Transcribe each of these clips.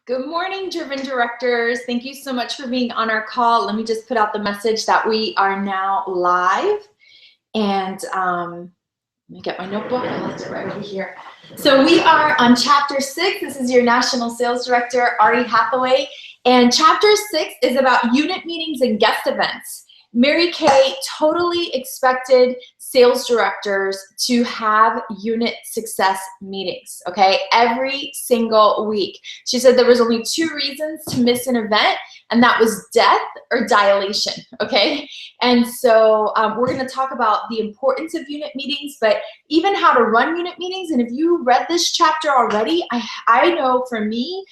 Good morning, Driven Directors. Thank you so much for being on our call. Let me just put out the message that we are now live. And let me get my notebook. I left it right over here. So we are on Chapter 6. This is your National Sales Director, Ari Hathaway. And Chapter 6 is about unit meetings and guest events. Mary Kay totally expected sales directors to have unit success meetings, okay, every single week. She said there was only 2 reasons to miss an event, and that was death or dilation, okay? And so we're gonna talk about the importance of unit meetings, but even how to run unit meetings. And if you read this chapter already, I know for me,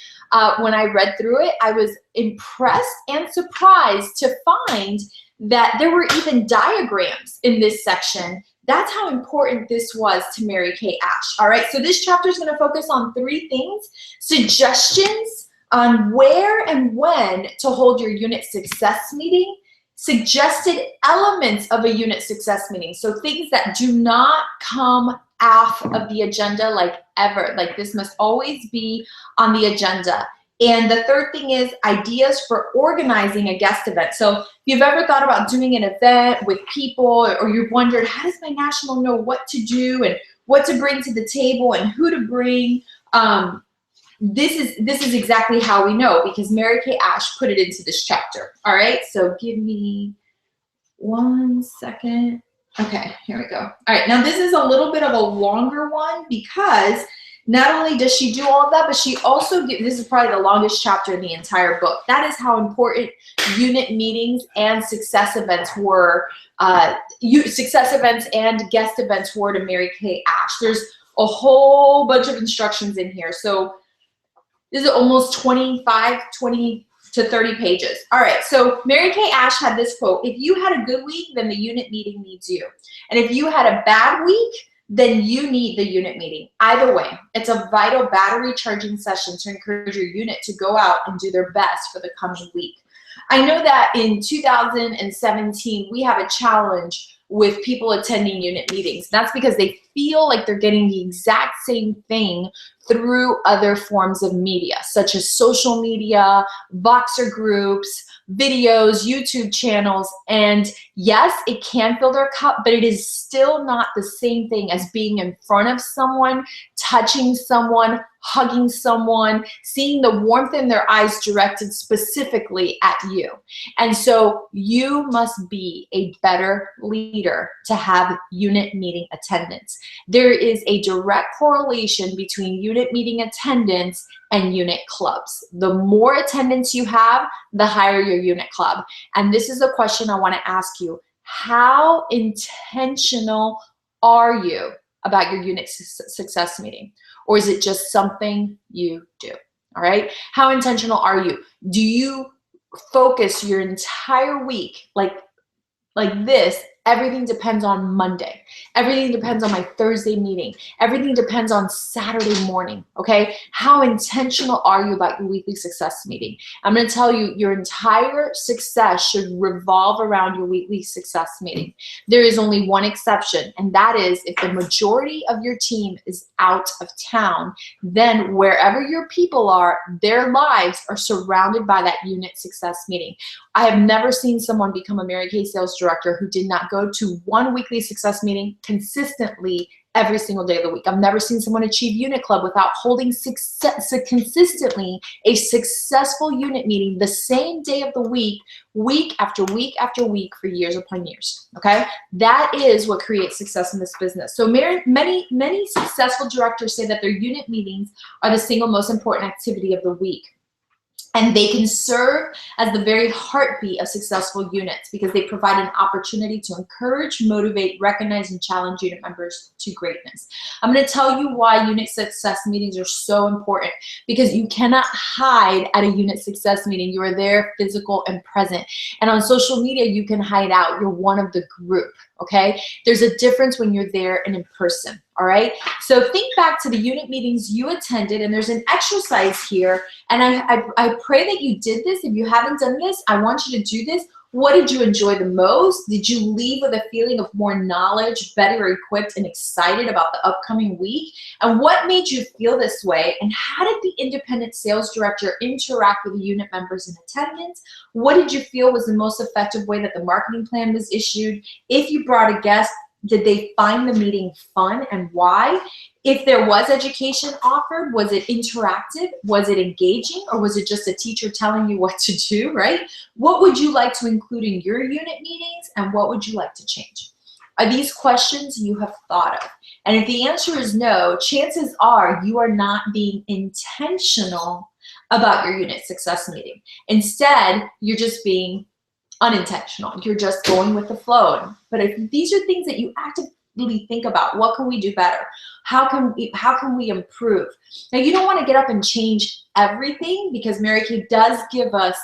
when I read through it, I was impressed and surprised to find that there were even diagrams in this section. That's how important this was to Mary Kay Ash. All right, so this chapter is going to focus on 3 things: suggestions on where and when to hold your unit success meeting, suggested elements of a unit success meeting, so things that do not come off of the agenda like ever, like this must always be on the agenda. And the 3rd thing is ideas for organizing a guest event. So if you've ever thought about doing an event with people, or you've wondered, how does my national know what to do and what to bring to the table and who to bring, this is exactly how we know, because Mary Kay Ash put it into this chapter. All right, so give me 1 second. Okay, here we go. All right, now this is a little bit of a longer one, because not only does she do all of that, but she also gives, this is probably the longest chapter in the entire book. That is how important unit meetings and success events were, success events and guest events were to Mary Kay Ash. There's a whole bunch of instructions in here. So this is almost 20 to 30 pages. All right, so Mary Kay Ash had this quote: if you had a good week, then the unit meeting needs you. And if you had a bad week, then you need the unit meeting. Either way, it's a vital battery charging session to encourage your unit to go out and do their best for the coming week. I know that in 2017, we have a challenge with people attending unit meetings. That's because they feel like they're getting the exact same thing through other forms of media, such as social media, Voxer groups, videos, YouTube channels. And yes, it can fill their cup, but it is still not the same thing as being in front of someone, touching someone, hugging someone, seeing the warmth in their eyes directed specifically at you. And so you must be a better leader to have unit meeting attendance. There is a direct correlation between unit meeting attendance and unit clubs. The more attendance you have, the higher your unit club. And this is a question I want to ask you. How intentional are you about your unit success meeting? Or is it just something you do? All right. How intentional are you? Do you focus your entire week like this? Everything depends on Monday. Everything depends on my Thursday meeting. Everything depends on Saturday morning, okay? How intentional are you about your weekly success meeting? I'm gonna tell you, your entire success should revolve around your weekly success meeting. There is only one exception, and that is if the majority of your team is out of town, then wherever your people are, their lives are surrounded by that unit success meeting. I have never seen someone become a Mary Kay sales director who did not go to one weekly success meeting consistently every single day of the week. I've never seen someone achieve unit club without holding consistently a successful unit meeting the same day of the week, week after week after week for years upon years, okay? That is what creates success in this business. So many successful directors say that their unit meetings are the single most important activity of the week. And they can serve as the very heartbeat of successful units because they provide an opportunity to encourage, motivate, recognize, and challenge unit members to greatness. I'm going to tell you why unit success meetings are so important, because you cannot hide at a unit success meeting. You are there, physical and present. And on social media, you can hide out. You're one of the group, okay? There's a difference when you're there and in person. All right, so think back to the unit meetings you attended, and there's an exercise here, and I pray that you did this. If you haven't done this, I want you to do this. What did you enjoy the most? Did you leave with a feeling of more knowledge, better equipped, and excited about the upcoming week? And what made you feel this way? And how did the independent sales director interact with the unit members in attendance? What did you feel was the most effective way that the marketing plan was issued? If you brought a guest, did they find the meeting fun, and why? If there was education offered, was it interactive? Was it engaging? Or was it just a teacher telling you what to do, right? What would you like to include in your unit meetings, and what would you like to change? Are these questions you have thought of? And if the answer is no, chances are you are not being intentional about your unit success meeting. Instead, you're just being unintentional. You're just going with the flow. But if these are things that you actively think about, what can we do better? How can we improve? Now, you don't want to get up and change everything, because Mary Kay does give us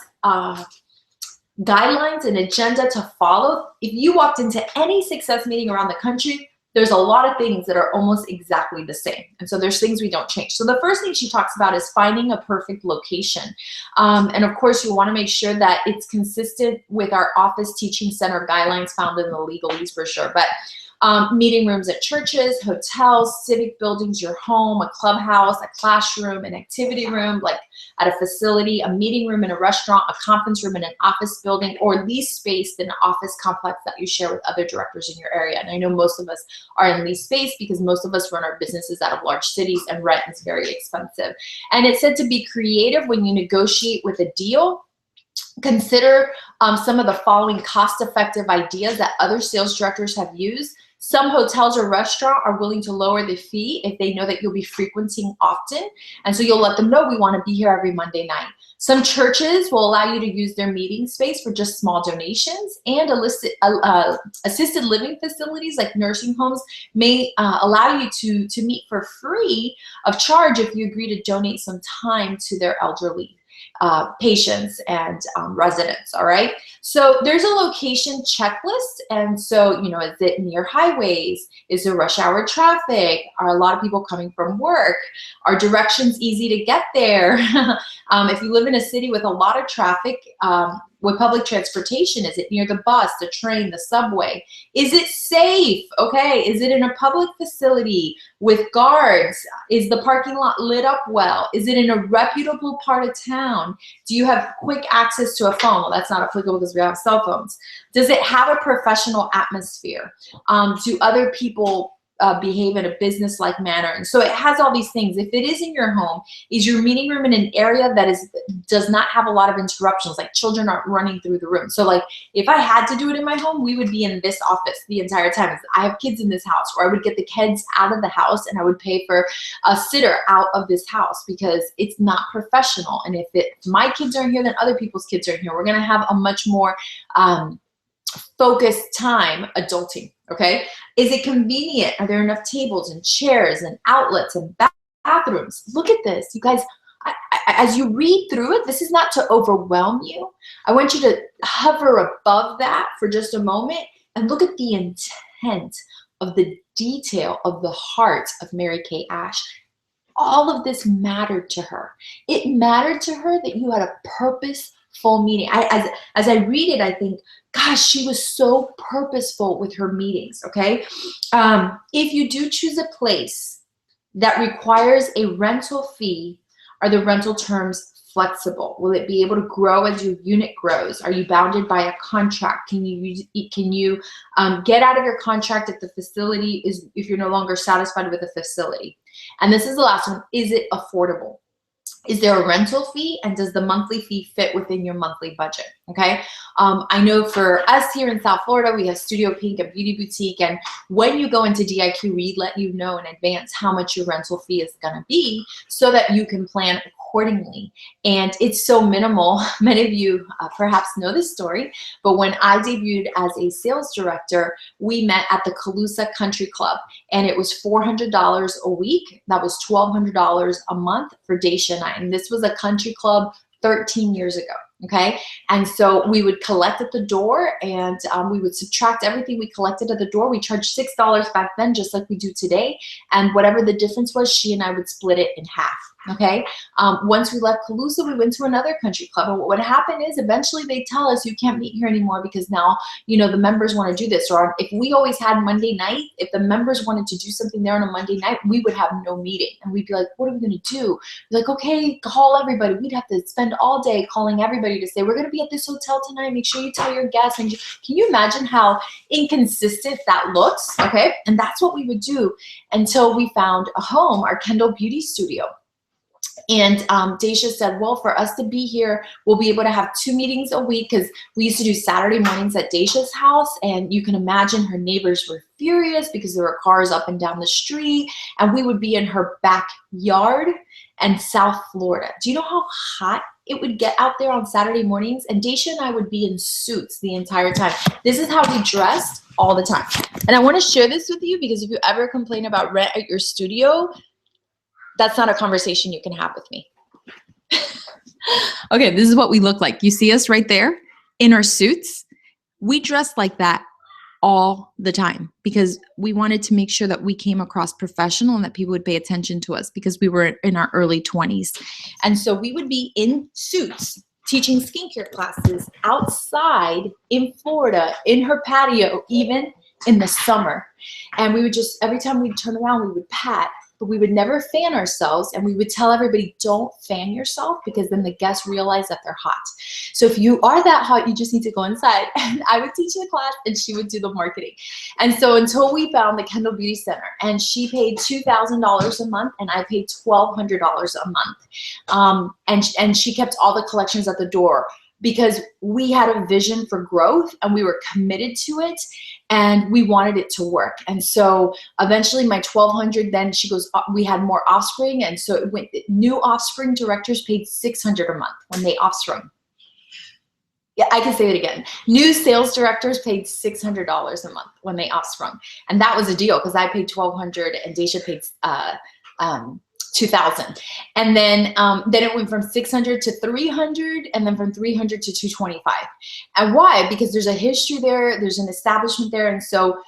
guidelines and agenda to follow. If you walked into any success meeting around the country, there's a lot of things that are almost exactly the same. And so there's things we don't change. So the first thing she talks about is finding a perfect location. And of course, you want to make sure that it's consistent with our office teaching center guidelines found in the legalese brochure. But meeting rooms at churches, hotels, civic buildings, your home, a clubhouse, a classroom, an activity room, like at a facility, a meeting room in a restaurant, a conference room in an office building, or lease space in an office complex that you share with other directors in your area. And I know most of us are in lease space because most of us run our businesses out of large cities and rent is very expensive. And it said to be creative when you negotiate with a deal. Consider some of the following cost-effective ideas that other sales directors have used. Some hotels or restaurants are willing to lower the fee if they know that you'll be frequenting often. And so you'll let them know, we want to be here every Monday night. Some churches will allow you to use their meeting space for just small donations, and assisted living facilities like nursing homes may allow you to meet for free of charge if you agree to donate some time to their elderly patients and residents, all right? So there's a location checklist, and so, you know, is it near highways? Is there rush hour traffic? Are a lot of people coming from work? Are directions easy to get there? If you live in a city with a lot of traffic, with public transportation, is it near the bus, the train, the subway? Is it safe? Okay, is it in a public facility with guards? Is the parking lot lit up well? Is it in a reputable part of town? Do you have quick access to a phone? Well, that's not applicable because we have cell phones. Does it have a professional atmosphere? Do other people behave in a business-like manner? And so it has all these things. If it is in your home, is your meeting room in an area that does not have a lot of interruptions, like children aren't running through the room? So like if I had to do it in my home, we would be in this office the entire time. I have kids in this house, or I would get the kids out of the house and I would pay for a sitter out of this house because it's not professional. And if my kids are here, then other people's kids are here. We're going to have a much more focused time adulting. Okay, is it convenient? Are there enough tables and chairs and outlets and bathrooms? Look at this, you guys. As you read through it, this is not to overwhelm you. I want you to hover above that for just a moment and look at the intent of the detail of the heart of Mary Kay Ash. All of this mattered to her. It mattered to her that you had a purposeful meeting. As I read it, I think, gosh, she was so purposeful with her meetings, okay? If you do choose a place that requires a rental fee, are the rental terms flexible? Will it be able to grow as your unit grows? Are you bounded by a contract? Can you get out of your contract if the facility if you're no longer satisfied with the facility? And this is the last one. Is it affordable? Is there a rental fee, and does the monthly fee fit within your monthly budget? Okay. I know for us here in South Florida, we have Studio Pink, a beauty boutique, and when you go into DIQ, we let you know in advance how much your rental fee is going to be so that you can plan accordingly. And it's so minimal. Many of you perhaps know this story, but when I debuted as a sales director, we met at the Calusa Country Club, and it was $400 a week. That was $1,200 a month for Daisha and I. And this was a country club 13 years ago. Okay. And so we would collect at the door, and we would subtract everything we collected at the door. We charged $6 back then, just like we do today. And whatever the difference was, she and I would split it in half. Okay. Once we left Calusa, we went to another country club. And what would happen is eventually they tell us you can't meet here anymore because now, you know, the members want to do this. Or if we always had Monday night, if the members wanted to do something there on a Monday night, we would have no meeting. And we'd be like, what are we going to do? We're like, okay, call everybody. We'd have to spend all day calling everybody to say, we're going to be at this hotel tonight. Make sure you tell your guests. And can you imagine how inconsistent that looks? Okay. And that's what we would do until we found a home, our Kendall Beauty Studio. And Daisha said, well, for us to be here, we'll be able to have 2 meetings a week, because we used to do Saturday mornings at Daisha's house. And you can imagine her neighbors were furious because there were cars up and down the street. And we would be in her backyard in South Florida. Do you know how hot it would get out there on Saturday mornings? And Daisha and I would be in suits the entire time. This is how we dressed all the time. And I want to share this with you, because if you ever complain about rent at your studio, that's not a conversation you can have with me. Okay, this is what we look like. You see us right there in our suits. We dressed like that all the time because we wanted to make sure that we came across professional and that people would pay attention to us, because we were in our early 20s. And so we would be in suits teaching skincare classes outside in Florida, in her patio, even in the summer. And we would just, every time we'd turn around, we would pat. But we would never fan ourselves, and we would tell everybody, don't fan yourself, because then the guests realize that they're hot. So if you are that hot, you just need to go inside. And I would teach the class, and she would do the marketing. And so until we found the Kendall Beauty Center, and she paid $2,000 a month, and I paid $1,200 a month. And she kept all the collections at the door, because we had a vision for growth and we were committed to it and we wanted it to work. And so eventually my $1,200, then she goes, we had more offspring. And so it went, new offspring directors paid $600 a month when they offsprung. Yeah, I can say it again. New sales directors paid $600 a month when they offsprung. And that was a deal, because I paid $1,200 and Daisha paid $2,000. And then it went from $600 to $300, and then from $300 to $225. And why? Because there's a history there, there's an establishment there. And so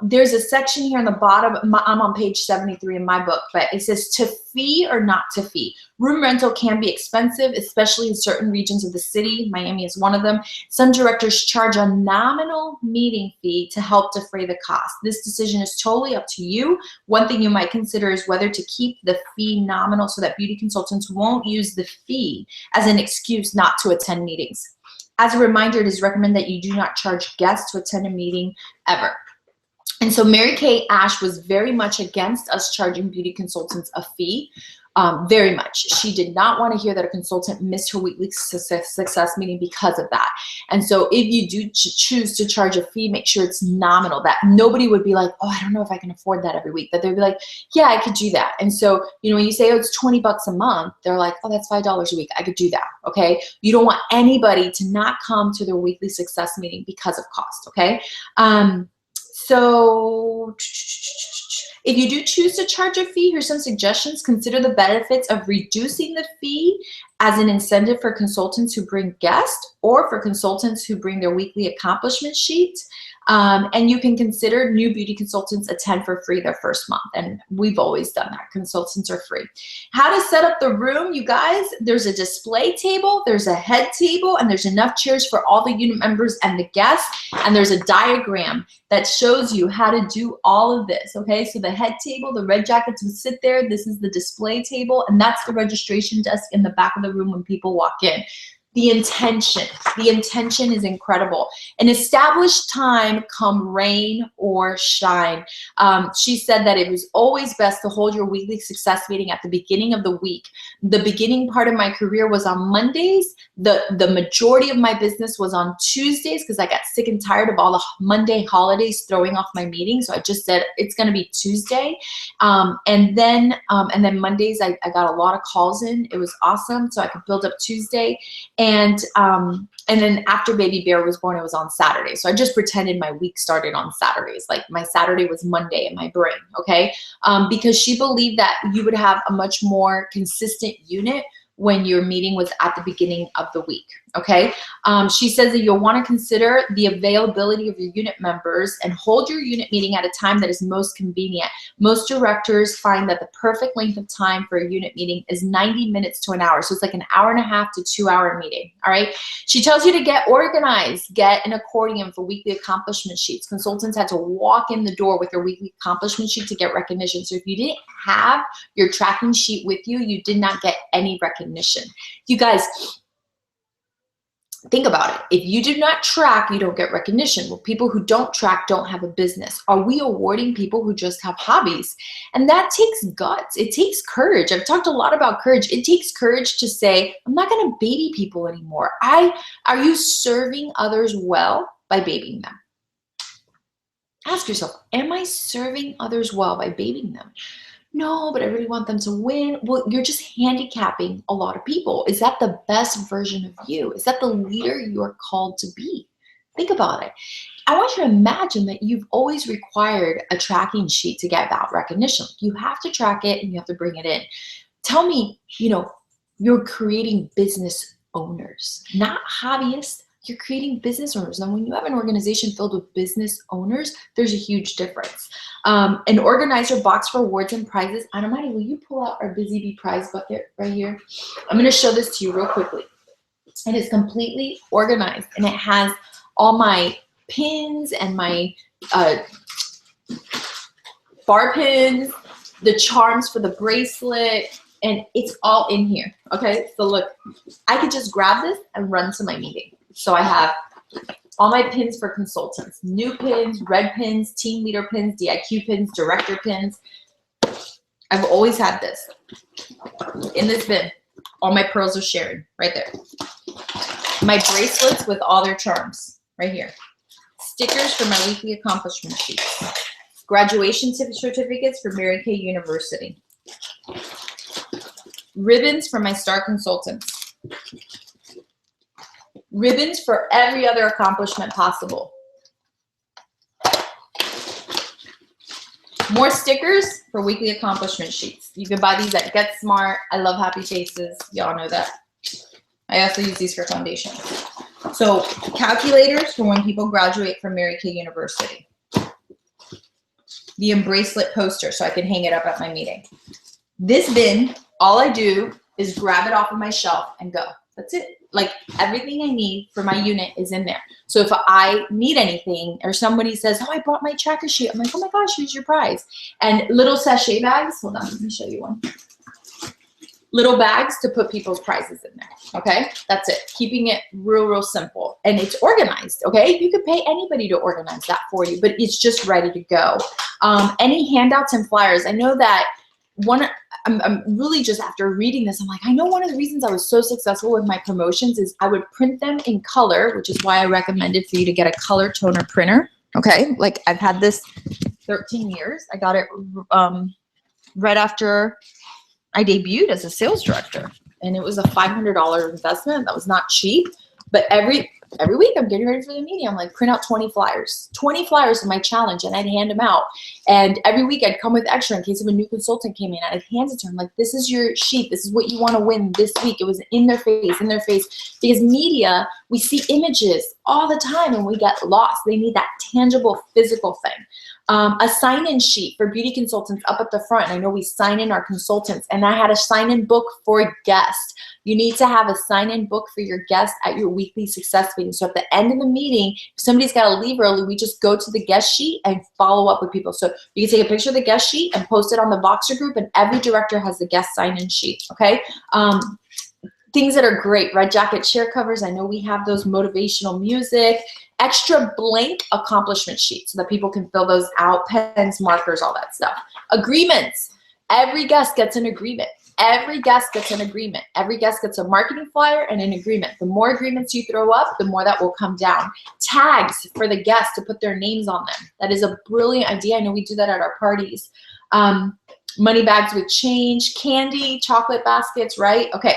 there's a section here on the bottom. I'm on page 73 in my book, but it says to fee or not to fee. Room rental can be expensive, especially in certain regions of the city. Miami is one of them. Some directors charge a nominal meeting fee to help defray the cost. This decision is totally up to you. One thing you might consider is whether to keep the fee nominal so that beauty consultants won't use the fee as an excuse not to attend meetings. As a reminder, it is recommended that you do not charge guests to attend a meeting ever. And so Mary Kay Ash was very much against us charging beauty consultants a fee, very much. She did not want to hear that a consultant missed her weekly success meeting because of that. And so if you do choose to charge a fee, make sure it's nominal, that nobody would be like, oh, I don't know if I can afford that every week. But they'd be like, yeah, I could do that. And so, you know, when you say, oh, it's 20 bucks a month, they're like, oh, that's $5 a week. I could do that. Okay. You don't want anybody to not come to their weekly success meeting because of cost. Okay. So if you do choose to charge a fee, here's some suggestions. Consider the benefits of reducing the fee as an incentive for consultants who bring guests or for consultants who bring their weekly accomplishment sheet. And you can consider new beauty consultants attend for free their first month. And we've always done that. Consultants are free. How to set up the room, you guys. There's a display table, there's a head table, and there's enough chairs for all the unit members and the guests. And there's a diagram that shows you how to do all of this. Okay, so the head table, the red jackets would sit there. This is the display table, and that's the registration desk in the back of the room when people walk in. The intention is incredible. An established time come rain or shine. She said that it was always best to hold your weekly success meeting at the beginning of the week. The beginning part of my career was on Mondays. The majority of my business was on Tuesdays because I got sick and tired of all the Monday holidays throwing off my meetings. So I just said it's going to be Tuesday. And then Mondays, I got a lot of calls in. It was awesome. So I could build up Tuesday. And then after baby Bear was born, it was on Saturday. So I just pretended my week started on Saturdays. Like my Saturday was Monday in my brain, okay? Because she believed that you would have a much more consistent unit when your meeting was at the beginning of the week, okay? She says that you'll want to consider the availability of your unit members and hold your unit meeting at a time that is most convenient. Most directors find that the perfect length of time for a unit meeting is 90 minutes to an hour. So it's like an hour and a half to 2 hour meeting, all right? She tells you to get organized, get an accordion for weekly accomplishment sheets. Consultants had to walk in the door with their weekly accomplishment sheet to get recognition. So if you didn't have your tracking sheet with you, you did not get any recognition. You guys, think about it. If you do not track, you don't get recognition. Well, people who don't track don't have a business. Are we awarding people who just have hobbies? And that takes guts. It takes courage. I've talked a lot about courage. It takes courage to say, I'm not going to baby people anymore. Are you serving others well by babying them? Ask yourself, am I serving others well by babying them? No, but I really want them to win. Well, you're just handicapping a lot of people. Is that the best version of you? Is that the leader you're called to be? Think about it. I want you to imagine that you've always required a tracking sheet to get that recognition. You have to track it and you have to bring it in. Tell me, you're creating business owners, not hobbyists. You're creating business owners. And when you have an organization filled with business owners, there's a huge difference. An organizer box for awards and prizes. Anamari, will you pull out our Busy Bee prize bucket right here? I'm going to show this to you real quickly. It is completely organized, and it has all my pins and my bar pins, the charms for the bracelet, and it's all in here. Okay, so look, I could just grab this and run to my meeting. So I have all my pins for consultants, new pins, red pins, team leader pins, DIQ pins, director pins. I've always had this in this bin. All my pearls of Sharon right there. My bracelets with all their charms right here. Stickers for my weekly accomplishment sheets. Graduation certificates for Mary Kay University. Ribbons for my star consultants. Ribbons for every other accomplishment possible. More stickers for weekly accomplishment sheets. You can buy these at Get Smart. I love happy faces. Y'all know that. I also use these for foundation. So calculators for when people graduate from Mary Kay University. The bracelet poster so I can hang it up at my meeting. This bin, all I do is grab it off of my shelf and go. That's it. Like everything I need for my unit is in there. So if I need anything or somebody says, oh, I brought my tracker sheet. I'm like, oh my gosh, here's your prize. And little sachet bags. Hold on, let me show you one. Little bags to put people's prizes in there. Okay, that's it. Keeping it real simple. And it's organized. Okay, you could pay anybody to organize that for you, but it's just ready to go. Any handouts and flyers. I know that I'm really just after reading this, I'm like, I know one of the reasons I was so successful with my promotions is I would print them in color, which is why I recommended for you to get a color toner printer. Okay, like I've had this 13 years. I got it right after I debuted as a sales director, and it was a $500 investment. That was not cheap, but every week I'm getting ready for the meeting. I'm like, print out 20 flyers of my challenge, and I'd hand them out. And every week I'd come with extra in case if a new consultant came in. I'd hand it to them like, this is your sheet. This is what you want to win this week. It was in their face. Because media, we see images all the time and we get lost. They need that tangible physical thing. A sign-in sheet for beauty consultants up at the front. I know we sign in our consultants, and I had a sign-in book for guests. You need to have a sign-in book for your guests at your weekly success meeting. So at the end of the meeting, if somebody's got to leave early, we just go to the guest sheet and follow up with people. So you can take a picture of the guest sheet and post it on the Voxer group, and every director has the guest sign-in sheet, okay? Things that are great, red jacket chair covers. I know we have those, motivational music, extra blank accomplishment sheets so that people can fill those out, pens, markers, all that stuff. Agreements. Every guest gets an agreement. Every guest gets an agreement. Every guest gets a marketing flyer and an agreement. The more agreements you throw up, the more that will come down. Tags for the guests to put their names on them. That is a brilliant idea. I know we do that at our parties. Money bags with change, candy, chocolate baskets, right? Okay.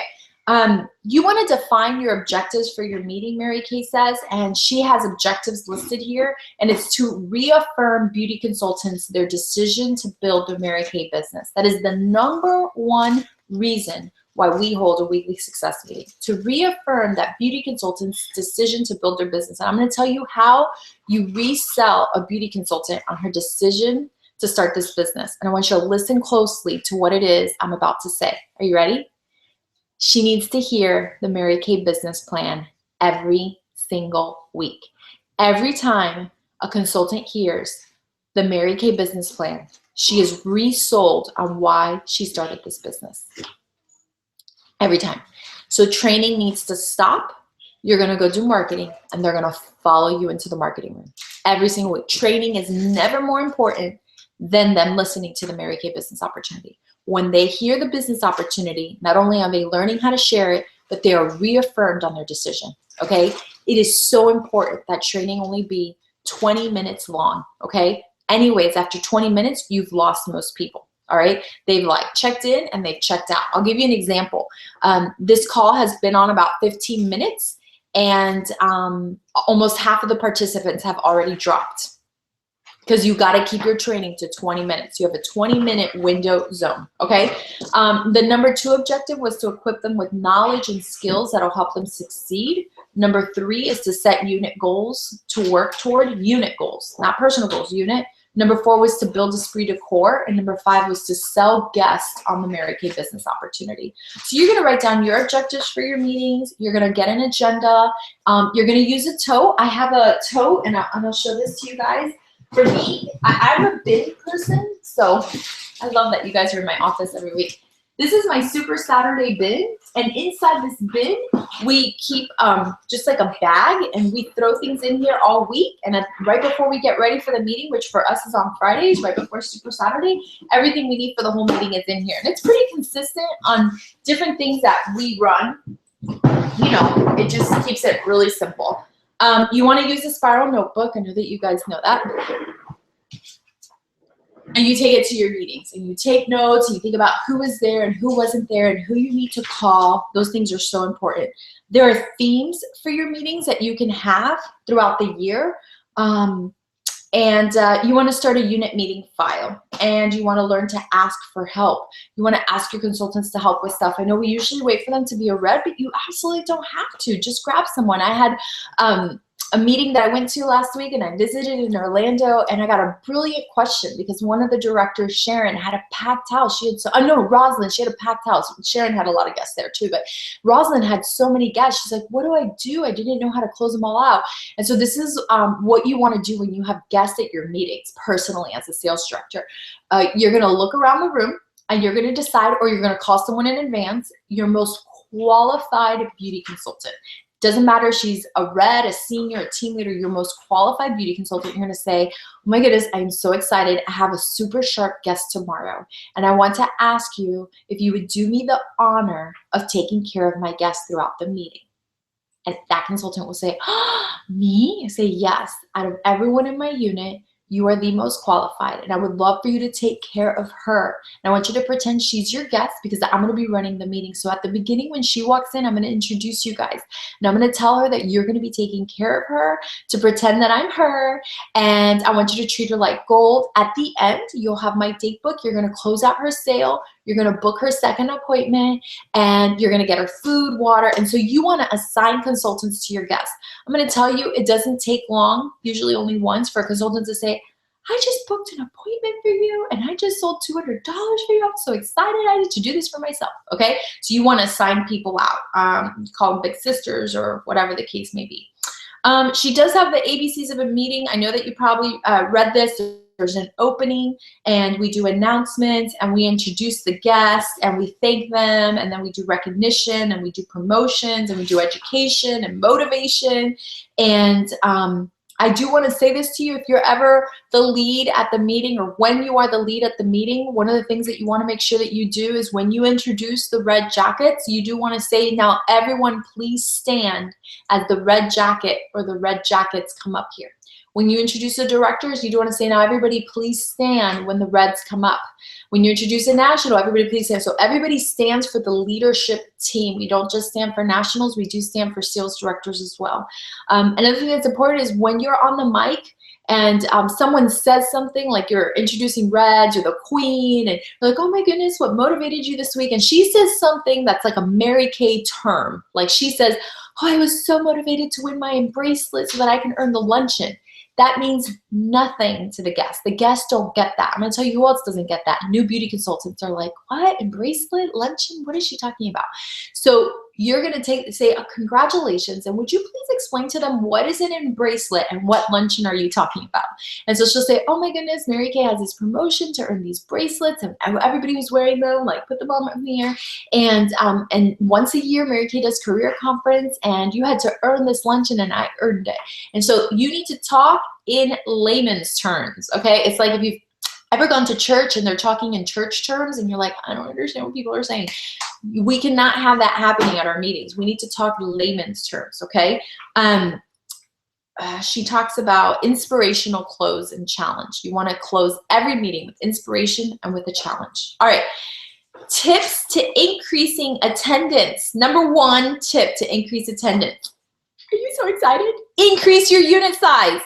You want to define your objectives for your meeting, Mary Kay says, and she has objectives listed here, and it's to reaffirm beauty consultants their decision to build their Mary Kay business. That is the #1 reason why we hold a weekly success meeting, to reaffirm that beauty consultant's decision to build their business. And I'm going to tell you how you resell a beauty consultant on her decision to start this business. And I want you to listen closely to what it is I'm about to say. Are you ready? She needs to hear the Mary Kay business plan every single week. Every time a consultant hears the Mary Kay business plan, she is resold on why she started this business. Every time. So training needs to stop. You're going to go do marketing, and they're going to follow you into the marketing room. Every single week. Training is never more important than them listening to the Mary Kay business opportunity. When they hear the business opportunity, not only are they learning how to share it, but they are reaffirmed on their decision, okay? It is so important that training only be 20 minutes long, okay? Anyways, after 20 minutes, you've lost most people, all right? They've like checked in and they've checked out. I'll give you an example. This call has been on about 15 minutes and almost half of the participants have already dropped. Because you got to keep your training to 20 minutes. You have a 20-minute window zone, okay? The number 2 objective was to equip them with knowledge and skills that will help them succeed. Number 3 is to set unit goals to work toward. Unit goals, not personal goals, unit. Number 4 was to build esprit de corps. And number 5 was to sell guests on the Mary Kay business opportunity. So you're going to write down your objectives for your meetings. You're going to get an agenda. You're going to use a tote. I have a tote, and I'll show this to you guys. For me, I'm a bin person, so I love that you guys are in my office every week. This is my Super Saturday bin, and inside this bin, we keep just like a bag, and we throw things in here all week, and right before we get ready for the meeting, which for us is on Fridays, right before Super Saturday, everything we need for the whole meeting is in here. And it's pretty consistent on different things that we run. You know, it just keeps it really simple. You want to use a spiral notebook. I know that you guys know that. And you take it to your meetings and you take notes and you think about who was there and who wasn't there and who you need to call. Those things are so important. There are themes for your meetings that you can have throughout the year. You want to start a unit meeting file, and you want to learn to ask for help. You want to ask your consultants to help with stuff. I know we usually wait for them to be a red, but you absolutely don't have to. Just grab someone. I had a meeting that I went to last week, and I visited in Orlando, and I got a brilliant question because one of the directors, Sharon, had a packed house. Rosalind, she had a packed house. Sharon had a lot of guests there too, but Rosalind had so many guests. She's like, what do I do? I didn't know how to close them all out. And so this is what you want to do when you have guests at your meetings, personally as a sales director. You're going to look around the room, and you're going to decide, or you're going to call someone in advance, your most qualified beauty consultant. Doesn't matter if she's a red, a senior, a team leader, your most qualified beauty consultant. You're going to say, oh my goodness, I'm so excited. I have a super sharp guest tomorrow. And I want to ask you if you would do me the honor of taking care of my guest throughout the meeting. And that consultant will say, me? I say, yes. Out of everyone in my unit, you are the most qualified, and I would love for you to take care of her. And I want you to pretend she's your guest because I'm going to be running the meeting. So at the beginning, when she walks in, I'm going to introduce you guys. And I'm going to tell her that you're going to be taking care of her, to pretend that I'm her. And I want you to treat her like gold. At the end, you'll have my date book. You're going to close out her sale. You're going to book her second appointment, and you're going to get her food, water. And so you want to assign consultants to your guests. I'm going to tell you, it doesn't take long, usually only once, for a consultant to say, I just booked an appointment for you, and I just sold $200 for you. I'm so excited. I need to do this for myself, okay? So you want to sign people out, call them big sisters or whatever the case may be. She does have the ABCs of a meeting. I know that you probably read this. There's an opening, and we do announcements, and we introduce the guests, and we thank them, and then we do recognition, and we do promotions, and we do education and motivation. And I do want to say this to you, if you're ever the lead at the meeting, or when you are the lead at the meeting, one of the things that you want to make sure that you do is when you introduce the red jackets, you do want to say, now everyone please stand as the red jacket or the red jackets come up here. When you introduce the directors, you do want to say, now everybody please stand when the reds come up. When you introduce a national, everybody please stand. So everybody stands for the leadership team. We don't just stand for nationals, we do stand for sales directors as well. Another thing that's important is when you're on the mic and someone says something like you're introducing Reg or the Queen, and you're like, oh my goodness, what motivated you this week? And she says something that's like a Mary Kay term. Like she says, oh, I was so motivated to win my bracelet so that I can earn the luncheon. That means nothing to the guests. The guests don't get that. I'm gonna tell you who else doesn't get that. New beauty consultants are like, what? And bracelet, luncheon? What is she talking about? So you're gonna say, congratulations, and would you please explain to them what is it in bracelet and what luncheon are you talking about? And so she'll say, oh my goodness, Mary Kay has this promotion to earn these bracelets, and everybody was wearing them, like put them on the air. And once a year, Mary Kay does career conference, and you had to earn this luncheon, and I earned it. And so you need to talk in layman's terms, okay? It's like if you've ever gone to church and they're talking in church terms and you're like, I don't understand what people are saying. We cannot have that happening at our meetings. We need to talk layman's terms, okay? She talks about inspirational close and challenge. You want to close every meeting with inspiration and with a challenge. All right, tips to increasing attendance. Number 1 tip to increase attendance. Are you so excited? Increase your unit size.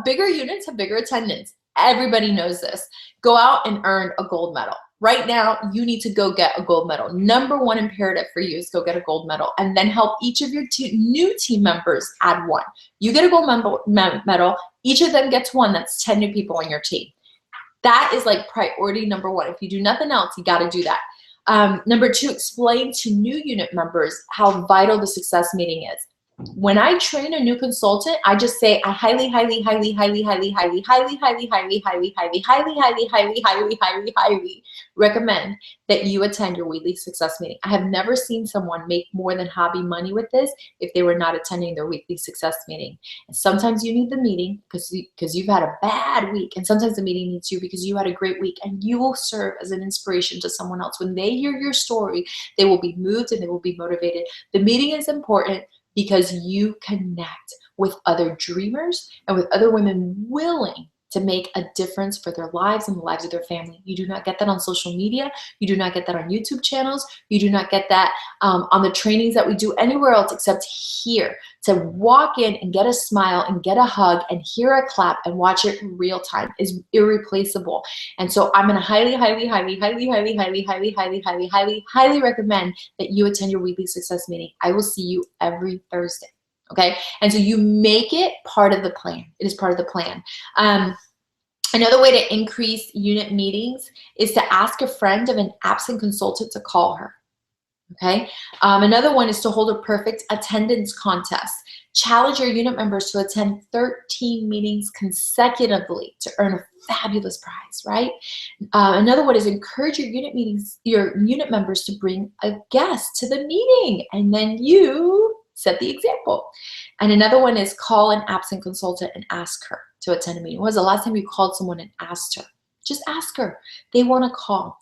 Bigger units have bigger attendance. Everybody knows this. Go out and earn a gold medal. Right now, you need to go get a gold medal. Number 1 imperative for you is go get a gold medal, and then help each of your new team members add 1. You get a gold medal, each of them gets 1. That's 10 new people on your team. That is like priority number 1. If you do nothing else, you got to do that. Number 2, explain to new unit members how vital the success meeting is. When I train a new consultant, I just say, I highly recommend that you attend your weekly success meeting. I have never seen someone make more than hobby money with this if they were not attending their weekly success meeting. And sometimes you need the meeting because you've had a bad week, and sometimes the meeting needs you because you had a great week, and you will serve as an inspiration to someone else. When they hear your story, they will be moved and they will be motivated. The meeting is important because you connect with other dreamers and with other women willing to make a difference for their lives and the lives of their family. You do not get that on social media. You do not get that on YouTube channels. You do not get that on the trainings that we do anywhere else except here. To walk in and get a smile and get a hug and hear a clap and watch it in real time is irreplaceable. And so I'm gonna highly recommend that you attend your weekly success meeting. I will see you every Thursday. Okay, and so you make it part of the plan. It is part of the plan. Another way to increase unit meetings is to ask a friend of an absent consultant to call her. Okay, another one is to hold a perfect attendance contest. Challenge your unit members to attend 13 meetings consecutively to earn a fabulous prize, right? Another one is encourage your unit members to bring a guest to the meeting, and then you set the example. And another one is call an absent consultant and ask her to attend a meeting. When was the last time you called someone and asked her? Just ask her. They want to call.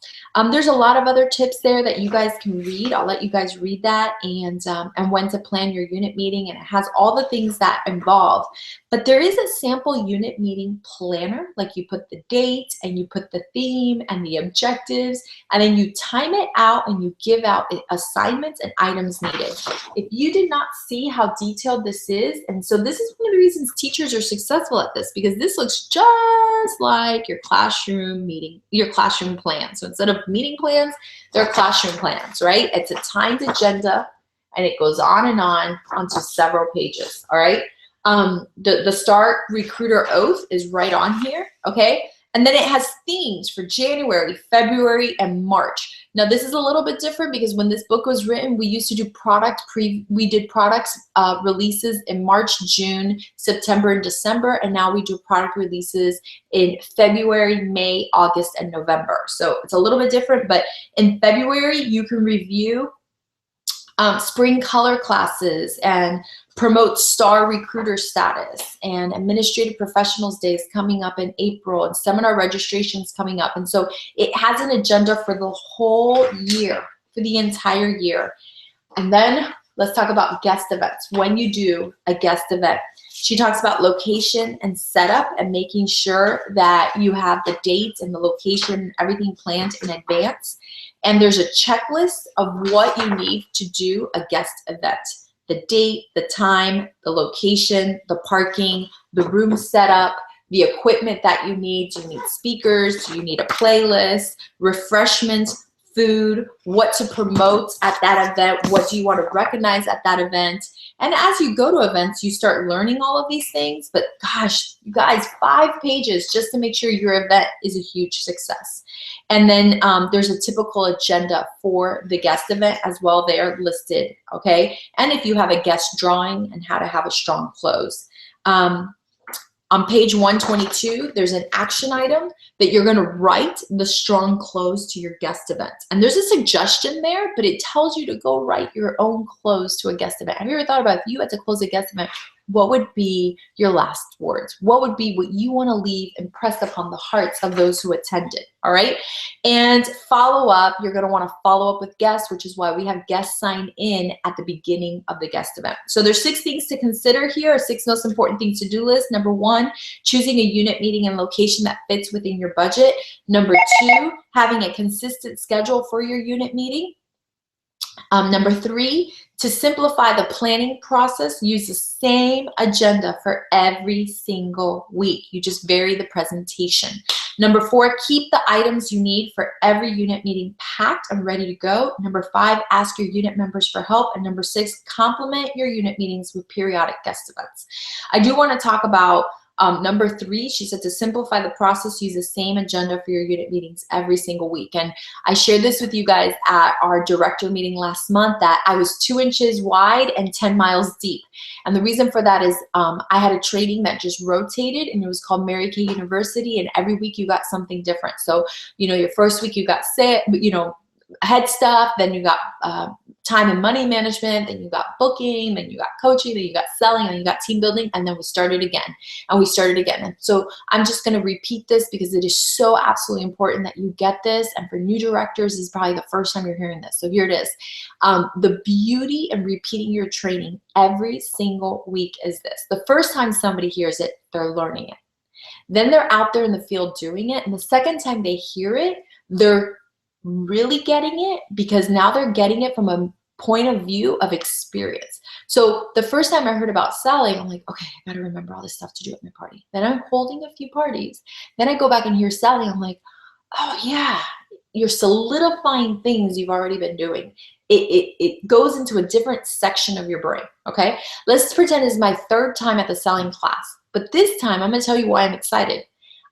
There's a lot of other tips there that you guys can read. I'll let you guys read that, and when to plan your unit meeting, and it has all the things that involve. But there is a sample unit meeting planner. Like you put the date and you put the theme and the objectives, and then you time it out and you give out assignments and items needed. If you did not see how detailed this is, and so this is one of the reasons teachers are successful at this, because this looks just like your classroom meeting, your classroom plan. So instead of meeting plans, they're classroom plans, right? It's a timed agenda, and it goes on and on onto several pages, all right? The Start Recruiter Oath is right on here, okay? And then it has themes for January, February, and March. Now this is a little bit different because when this book was written, we used to do products releases in March, June, September, and December, and now we do product releases in February, May, August, and November. So it's a little bit different, but in February you can review spring color classes and promote star recruiter status, and administrative professionals days coming up in April, and seminar registrations coming up. And so it has an agenda for the whole year, for the entire year. And then let's talk about guest events. When you do a guest event, she talks about location and setup and making sure that you have the dates and the location, everything planned in advance. And there's a checklist of what you need to do a guest event. the date, the time, the location, the parking, the room setup, the equipment that you need. Do you need speakers? Do you need a playlist, refreshments, food, what to promote at that event? What do you want to recognize at that event? And as you go to events, you start learning all of these things. But gosh, you guys, 5 pages just to make sure your event is a huge success. And then there's a typical agenda for the guest event as well. They are listed, okay? And if you have a guest drawing and how to have a strong close. On page 122, there's an action item that you're gonna write the strong close to your guest event. And there's a suggestion there, but it tells you to go write your own close to a guest event. Have you ever thought about if you had to close a guest event, what would be your last words? What would be what you wanna leave impressed upon the hearts of those who attended, all right? And follow up, you're gonna wanna follow up with guests, which is why we have guests sign in at the beginning of the guest event. So there's 6 things to consider here, 6 most important things to do list. Number 1, choosing a unit meeting and location that fits within your budget. Number 2, having a consistent schedule for your unit meeting. Number 3, to simplify the planning process, use the same agenda for every single week. You just vary the presentation. Number 4, keep the items you need for every unit meeting packed and ready to go. Number 5, ask your unit members for help. And number 6, complement your unit meetings with periodic guest events. I do want to talk about number 3, she said to simplify the process, use the same agenda for your unit meetings every single week. And I shared this with you guys at our director meeting last month that I was 2 inches wide and 10 miles deep. And the reason for that is I had a training that just rotated, and it was called Mary Kay University, and every week you got something different. So, you know, your first week you got head stuff, then you got time and money management, then you got booking, then you got coaching, then you got selling, and then you got team building, and then we started again, and we started again. And so I'm just gonna repeat this because it is so absolutely important that you get this, and for new directors, this is probably the first time you're hearing this, so here it is. The beauty in repeating your training every single week is this. The first time somebody hears it, they're learning it. Then they're out there in the field doing it, and the second time they hear it, they're really getting it because now they're getting it from a point of view of experience. So the first time I heard about selling, I'm like, okay, I gotta remember all this stuff to do at my party. Then I'm holding a few parties. Then I go back and hear selling. I'm like, oh yeah, you're solidifying things you've already been doing. It goes into a different section of your brain, okay? Let's pretend it's my 3rd time at the selling class. But this time, I'm gonna tell you why I'm excited.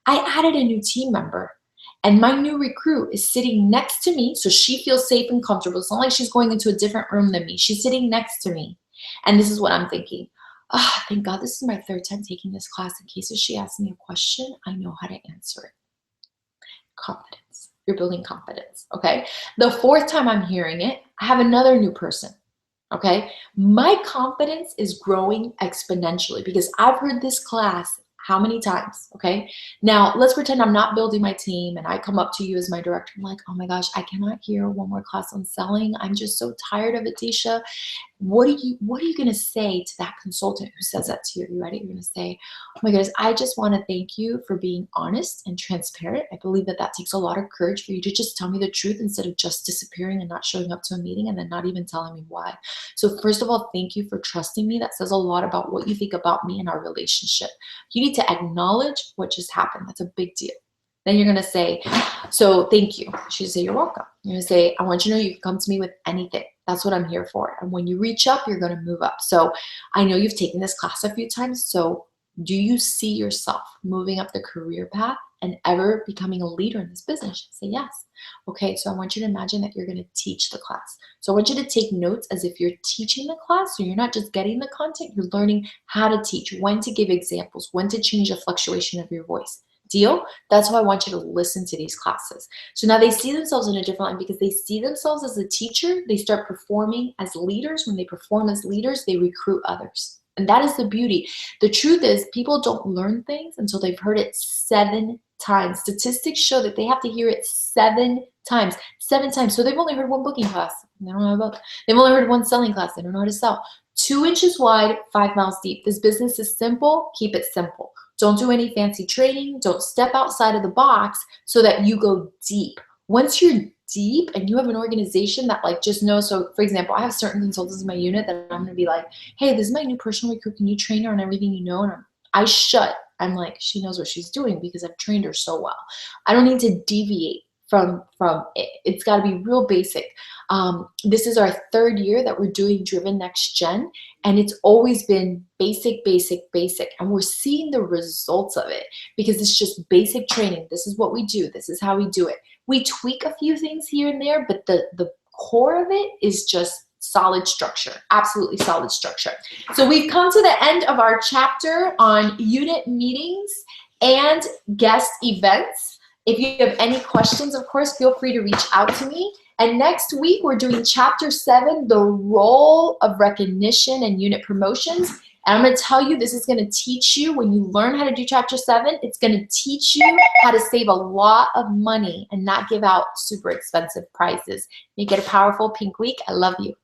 I added a new team member. And my new recruit is sitting next to me, so she feels safe and comfortable. It's not like she's going into a different room than me. She's sitting next to me. And this is what I'm thinking. Oh, thank God this is my 3rd time taking this class. In case if she asks me a question, I know how to answer it. Confidence. You're building confidence, okay? The 4th time I'm hearing it, I have another new person, okay? My confidence is growing exponentially because I've heard this class how many times, okay? Now, let's pretend I'm not building my team and I come up to you as my director. I'm like, oh my gosh, I cannot hear one more class on selling. I'm just so tired of it, Tisha. What are you gonna say to that consultant who says that to you? Are you ready? You're gonna say, oh my goodness, I just wanna thank you for being honest and transparent. I believe that takes a lot of courage for you to just tell me the truth instead of just disappearing and not showing up to a meeting and then not even telling me why. So first of all, thank you for trusting me. That says a lot about what you think about me and our relationship. You need to acknowledge what just happened. That's a big deal. Then you're gonna say, so thank you. She'll say, you're welcome. You're gonna say, I want you to know you can come to me with anything. That's what I'm here for. And when you reach up, you're gonna move up. So I know you've taken this class a few times. So do you see yourself moving up the career path and ever becoming a leader in this business? Say yes. Okay, so I want you to imagine that you're gonna teach the class. So I want you to take notes as if you're teaching the class, so you're not just getting the content, you're learning how to teach, when to give examples, when to change the fluctuation of your voice. Deal? That's why I want you to listen to these classes. So now they see themselves in a different light because they see themselves as a teacher. They start performing as leaders. When they perform as leaders, they recruit others. And that is the beauty. The truth is people don't learn things until they've heard it 7 times. Statistics show that they have to hear it 7 times. 7 times. So they've only heard 1 booking class. They don't know about. They've only heard 1 selling class. They don't know how to sell. 2 inches wide, 5 miles deep. This business is simple. Keep it simple. Don't do any fancy training. Don't step outside of the box so that you go deep. Once you're deep and you have an organization that like just knows. So for example, I have certain consultants in my unit that I'm going to be like, hey, this is my new personal recruit. Can you train her on everything you know? And I'm like, she knows what she's doing because I've trained her so well. I don't need to deviate from it. It's got to be real basic. This is our 3rd year that we're doing Driven Next Gen, and it's always been basic, basic, basic. And we're seeing the results of it because it's just basic training. This is what we do. This is how we do it. We tweak a few things here and there, but the core of it is just solid structure, absolutely solid structure. So we've come to the end of our chapter on unit meetings and guest events. If you have any questions, of course, feel free to reach out to me. And next week, we're doing chapter 7, the role of recognition and unit promotions. And I'm going to tell you, this is going to teach you, when you learn how to do chapter 7, it's going to teach you how to save a lot of money and not give out super expensive prizes. Make it a powerful pink week. I love you.